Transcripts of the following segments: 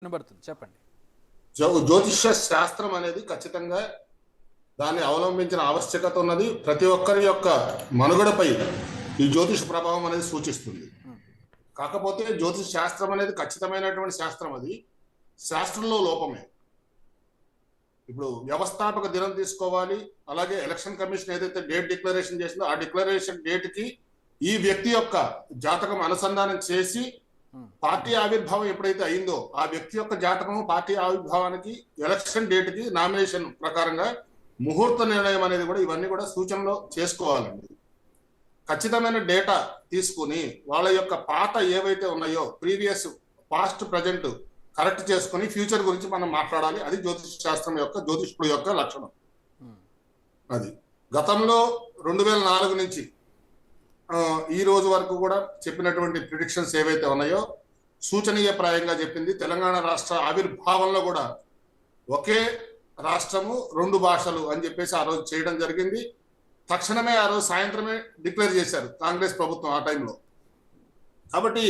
వినబడుతుంది, చెప్పండి. జ్యోతిష్య శాస్త్రం అనేది ఖచ్చితంగా దాన్ని అవలంబించిన ఆవశ్యకత ఉన్నది. ప్రతి ఒక్కరి యొక్క మనుగడపై ఈ జ్యోతిష ప్రభావం అనేది సూచిస్తుంది. కాకపోతే జ్యోతిష శాస్త్రం అనేది ఖచ్చితమైనటువంటి శాస్త్రం. అది శాస్త్రంలో లోపమే. ఇప్పుడు వ్యవస్థాపక దినం తీసుకోవాలి, అలాగే ఎలక్షన్ కమిషన్ ఏదైతే డేట్ డిక్లరేషన్ చేసిందో ఆ డిక్లరేషన్ డేట్ కి ఈ వ్యక్తి యొక్క జాతకం అనుసంధానం చేసి పార్టీ ఆవిర్భావం ఎప్పుడైతే అయిందో ఆ వ్యక్తి యొక్క జాతకం పార్టీ ఆవిర్భావానికి ఎలక్షన్ డేట్ కి నామినేషన్ ప్రకారంగా ముహూర్త నిర్ణయం అనేది కూడా ఇవన్నీ కూడా సూచనలో చేసుకోవాలండి. ఖచ్చితమైన డేటా తీసుకుని వాళ్ళ యొక్క పాత ఏవైతే ఉన్నాయో ప్రీవియస్ పాస్ట్ ప్రజెంట్ కరెక్ట్ చేసుకుని ఫ్యూచర్ గురించి మనం మాట్లాడాలి. అది జ్యోతిష శాస్త్రం యొక్క జ్యోతిష్కుడు యొక్క లక్షణం. అది గతంలో 2004 నుంచి ఈ రోజు వరకు కూడా చెప్పినటువంటి ప్రిడిక్షన్స్ ఏవైతే ఉన్నాయో సూచనీయప్రాయంగా చెప్పింది. తెలంగాణ రాష్ట్ర ఆవిర్భావంలో కూడా ఒకే రాష్ట్రము 2 భాషలు అని చెప్పేసి ఆ రోజు చేయడం జరిగింది. తక్షణమే ఆ రోజు సాయంత్రమే డిక్లేర్ చేశారు కాంగ్రెస్ ప్రభుత్వం ఆ టైంలో. కాబట్టి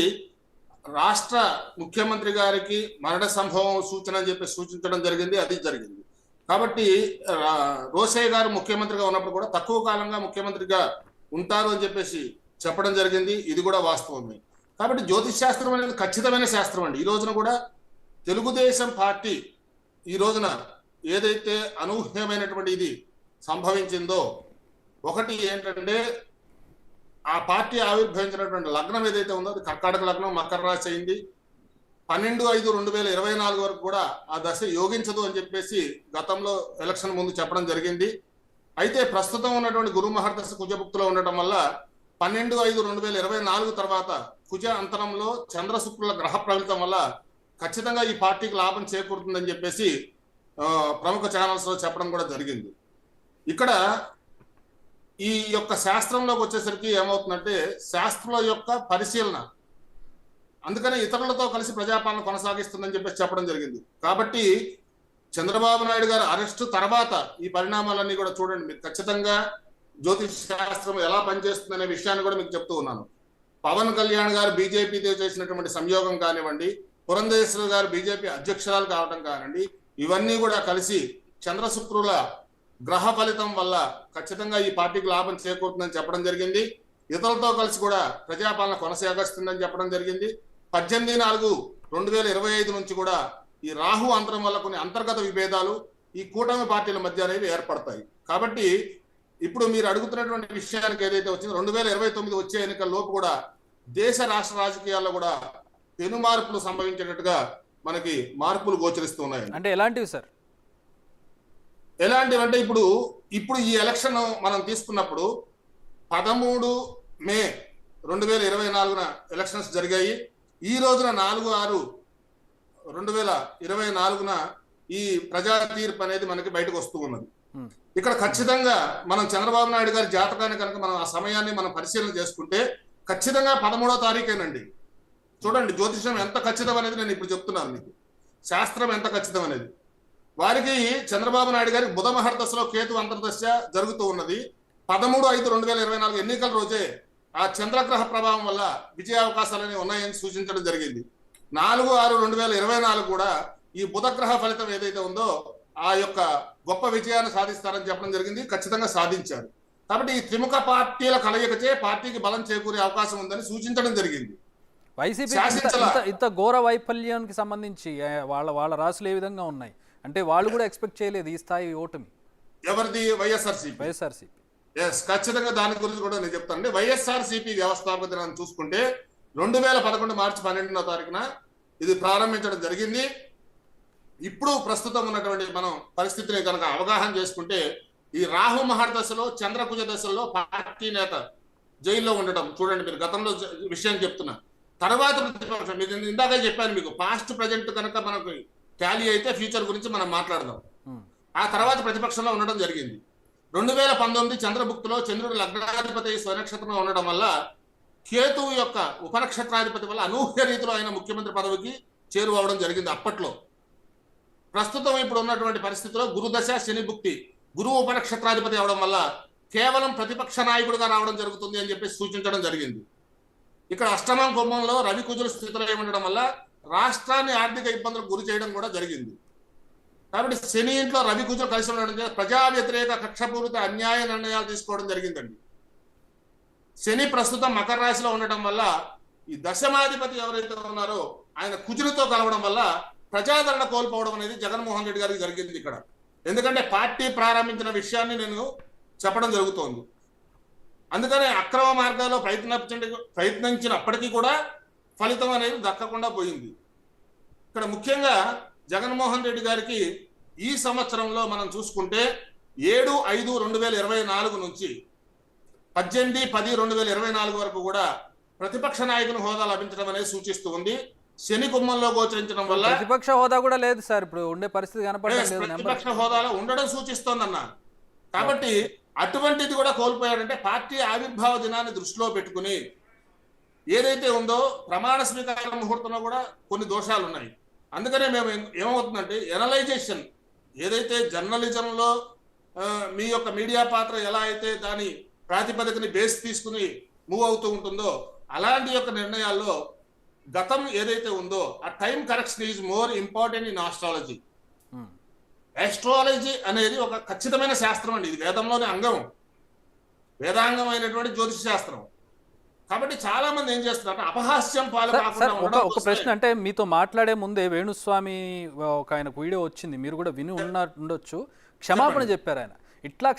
రాష్ట్ర ముఖ్యమంత్రి గారికి మరణ సంభవం సూచన అని చెప్పి సూచించడం జరిగింది. అది జరిగింది. కాబట్టి రోసయ్య గారు ముఖ్యమంత్రిగా ఉన్నప్పుడు కూడా తక్కువ కాలంగా ముఖ్యమంత్రిగా ఉంటారు అని చెప్పేసి చెప్పడం జరిగింది. ఇది కూడా వాస్తవమే. కాబట్టి జ్యోతిష్ శాస్త్రం అనేది ఖచ్చితమైన శాస్త్రం అండి. ఈ రోజున కూడా తెలుగుదేశం పార్టీ ఈ రోజున ఏదైతే అనూహ్యమైనటువంటి ఇది సంభవించిందో, ఒకటి ఏంటంటే ఆ పార్టీ ఆవిర్భవించినటువంటి లగ్నం ఏదైతే ఉందో అది కర్కాటక లగ్నం, మకర రాశి అయింది. 12/5/2024 వరకు కూడా ఆ దశ యోగించదు అని చెప్పేసి గతంలో ఎలక్షన్ ముందు చెప్పడం జరిగింది. అయితే ప్రస్తుతం ఉన్నటువంటి గురు మహర్దశ కుజభుక్తిలో ఉండటం వల్ల 12/5/2024 తర్వాత కుజ అంతరంలో చంద్ర శుక్రుల గ్రహ ప్రవృత్తం వల్ల ఖచ్చితంగా ఈ పార్టీకి లాభం చేకూరుతుందని చెప్పేసి ప్రముఖ ఛానల్స్ లో చెప్పడం కూడా జరిగింది. ఇక్కడ ఈ యొక్క శాస్త్రంలోకి వచ్చేసరికి ఏమవుతుందంటే శాస్త్రం యొక్క పరిశీలన, అందుకనే ఇతరులతో కలిసి ప్రజాపాలన కొనసాగిస్తుందని చెప్పేసి చెప్పడం జరిగింది. కాబట్టి చంద్రబాబు నాయుడు గారు అరెస్టు తర్వాత ఈ పరిణామాలన్నీ కూడా చూడండి. మీరు ఖచ్చితంగా జ్యోతిష్ శాస్త్రం ఎలా పనిచేస్తుందనే విషయాన్ని కూడా మీకు చెప్తూ ఉన్నాను. పవన్ కళ్యాణ్ గారు బీజేపీతో చేసినటువంటి సంయోగం కానివ్వండి, పురంధేశ్వరి గారు బీజేపీ అధ్యక్షురాలు కావడం కానివ్వండి, ఇవన్నీ కూడా కలిసి చంద్ర శుక్రుల గ్రహ ఫలితం వల్ల ఖచ్చితంగా ఈ పార్టీకి లాభం చేకూరుతుందని చెప్పడం జరిగింది. ఇతరులతో కలిసి కూడా ప్రజాపాలన కొనసాగిస్తుందని చెప్పడం జరిగింది. 18/4/2025 నుంచి కూడా ఈ రాహు అంతరం వల్ల కొన్ని అంతర్గత విభేదాలు ఈ కూటమి పార్టీల మధ్య అనేవి ఏర్పడతాయి. కాబట్టి ఇప్పుడు మీరు అడుగుతున్నటువంటి విషయానికి ఏదైతే వచ్చిందో 2029 వచ్చే ఎన్నికల లోపు కూడా దేశ రాష్ట్ర రాజకీయాల్లో కూడా పెను మార్పులు సంభవించేటట్టుగా మనకి మార్పులు గోచరిస్తూ ఉన్నాయి. అంటే ఎలాంటివి సార్? ఎలాంటివి అంటే ఇప్పుడు ఈ ఎలక్షన్ మనం తీసుకున్నప్పుడు 13 మే 2024 ఎలక్షన్స్ జరిగాయి. ఈ రోజున 4/6/2024 ఈ ప్రజా తీర్పు అనేది మనకి బయటకు వస్తూ ఉన్నది. ఇక్కడ ఖచ్చితంగా మనం చంద్రబాబు నాయుడు గారి జాతకాన్ని కనుక మనం ఆ సమయాన్ని మనం పరిశీలన చేసుకుంటే ఖచ్చితంగా 13వ తారీఖేనండి. చూడండి జ్యోతిషం ఎంత ఖచ్చితం అనేది నేను ఇప్పుడు చెప్తున్నాను మీకు. శాస్త్రం ఎంత ఖచ్చితం అనేది. వారికి చంద్రబాబు నాయుడు గారికి బుధ మహర్దశలో కేతు అంతర్దశ జరుగుతూ ఉన్నది. 13/5/2024 ఎన్నికల రోజే ఆ చంద్రగ్రహ ప్రభావం వల్ల విజయ అవకాశాలని ఉన్నాయని సూచించడం జరిగింది. 4/6/2024 కూడా ఈ బుధగ్రహ ఫలితం ఏదైతే ఉందో ఆ యొక్క గొప్ప విజయాన్ని సాధిస్తారని చెప్పడం జరిగింది. ఖచ్చితంగా సాధించారు. కాబట్టి ఈ త్రిముఖ పార్టీల కలయికచే పార్టీకి బలం చేకూరే అవకాశం ఉందని సూచించడం జరిగింది. వైసీపీ ఇంత ఘోర వైఫల్యానికి సంబంధించి వాళ్ళ రాసులు ఏ విధంగా ఉన్నాయి అంటే వాళ్ళు కూడా ఎక్స్పెక్ట్ చేయలేదు ఈ స్థాయి ఓటమి. ఎవరిది? వైఎస్ఆర్సీపీ. ఎస్, ఖచ్చితంగా దాని గురించి కూడా నేను చెప్తానండి. వైఎస్ఆర్సీపీ వ్యవస్థాపక దినాన్ని చూసుకుంటే 2011 మార్చి 12వ తారీఖున ఇది ప్రారంభించడం జరిగింది. ఇప్పుడు ప్రస్తుతం ఉన్నటువంటి మనం పరిస్థితిని కనుక అవగాహన చేసుకుంటే ఈ రాహు మహర్దశలో చంద్రకుజ దశలో పార్టీ నేత జైల్లో ఉండటం చూడండి. మీరు గతంలో విషయం చెప్తున్నా. తర్వాత ప్రతిపక్షం ఇందాక చెప్పాను మీకు, పాస్ట్ ప్రజెంట్ కనుక మనకు టాలీ అయితే ఫ్యూచర్ గురించి మనం మాట్లాడదాం. ఆ తర్వాత ప్రతిపక్షంలో ఉండడం జరిగింది. 2019 చంద్రభుక్తిలో చంద్రుడు లగ్నాధిపతి స్వనక్షత్రంలో ఉండడం వల్ల కేతువు యొక్క ఉపనక్షత్రాధిపతి వల్ల అనూహ్య రీతిలో ఆయన ముఖ్యమంత్రి పదవికి చేరువవడం జరిగింది అప్పట్లో. ప్రస్తుతం ఇప్పుడు ఉన్నటువంటి పరిస్థితిలో గురుదశ శని భుక్తి, గురువు ఉపనక్షత్రాధిపతి అవడం వల్ల కేవలం ప్రతిపక్ష నాయకుడిగా రావడం జరుగుతుంది అని చెప్పి సూచించడం జరిగింది. ఇక్కడ అష్టమం కుంభంలో రవి కుజుల స్థితిలో ఉండడం వల్ల రాష్ట్రాన్ని ఆర్థిక ఇబ్బందులకు గురి చేయడం కూడా జరిగింది. కాబట్టి శని ఇంట్లో రవి కుజులు కలిసి ఉండడం చేత ప్రజా వ్యతిరేక కక్షపూరిత అన్యాయ నిర్ణయాలు తీసుకోవడం జరిగిందండి. శని ప్రస్తుతం మకర రాశిలో ఉండటం వల్ల ఈ దశమాధిపతి ఎవరైతే ఉన్నారో ఆయన కుజులతో కలవడం వల్ల ప్రజాదరణ కోల్పోవడం అనేది జగన్మోహన్ రెడ్డి గారికి జరిగింది ఇక్కడ. ఎందుకంటే పార్టీ ప్రారంభించిన విషయాన్ని నేను చెప్పడం జరుగుతోంది. అందుకనే అక్రమ మార్గాల్లో ప్రయత్నించినప్పటికీ కూడా ఫలితం అనేది దక్కకుండా పోయింది. ఇక్కడ ముఖ్యంగా జగన్మోహన్ రెడ్డి గారికి ఈ సంవత్సరంలో మనం చూసుకుంటే 7/5/2024 నుంచి 18/10/2024 వరకు కూడా ప్రతిపక్ష నాయకుని హోదా లభించడం అనేది సూచిస్తూ ఉంది. శని కుమ్మంలో గోచరించడం వల్ల ప్రతిపక్ష హోదా కూడా లేదు సార్, ఇప్పుడు ఉండే పరిస్థితి కనపడలేదు. ప్రతిపక్ష హోదాలో ఉండడం సూచిస్తోందన్న. కాబట్టి అటువంటిది కూడా కోల్పోయాడంటే పార్టీ ఆవిర్భావ దినాన్ని దృష్టిలో పెట్టుకుని ఏదైతే ఉందో ప్రమాణ స్వీకార ముహూర్తంలో కూడా కొన్ని దోషాలు ఉన్నాయి. అందుకనే మేము ఏమవుతుందంటే ఎనలైజేషన్ ఏదైతే జర్నలిజంలో మీ యొక్క మీడియా పాత్ర ఎలా అయితే దాని ప్రాతిపదికని బేస్ తీసుకుని మూవ్ అవుతూ ఉంటుందో అలాంటి యొక్క నిర్ణయాల్లో గతం ఏదైతే ఉందో ఆ time correction is more important in astrology. Astrology అనేది ఒక ఖచ్చితమైన శాస్త్రం అండి. ఇది వేదంలోని అంగం, వేదాంగమైనటువంటి జ్యోతిష శాస్త్రం. కాబట్టి చాలా మంది ఏం చేస్తున్నారు అపహాస్యం పాలు కాకుండా ఒక ప్రశ్న, అంటే మీతో మాట్లాడే ముందే వేణుస్వామి ఒక ఆయనకు వీడియో వచ్చింది, మీరు కూడా విని ఉండొచ్చు, క్షమాపణ చెప్పారు ఆయన. ఇట్లా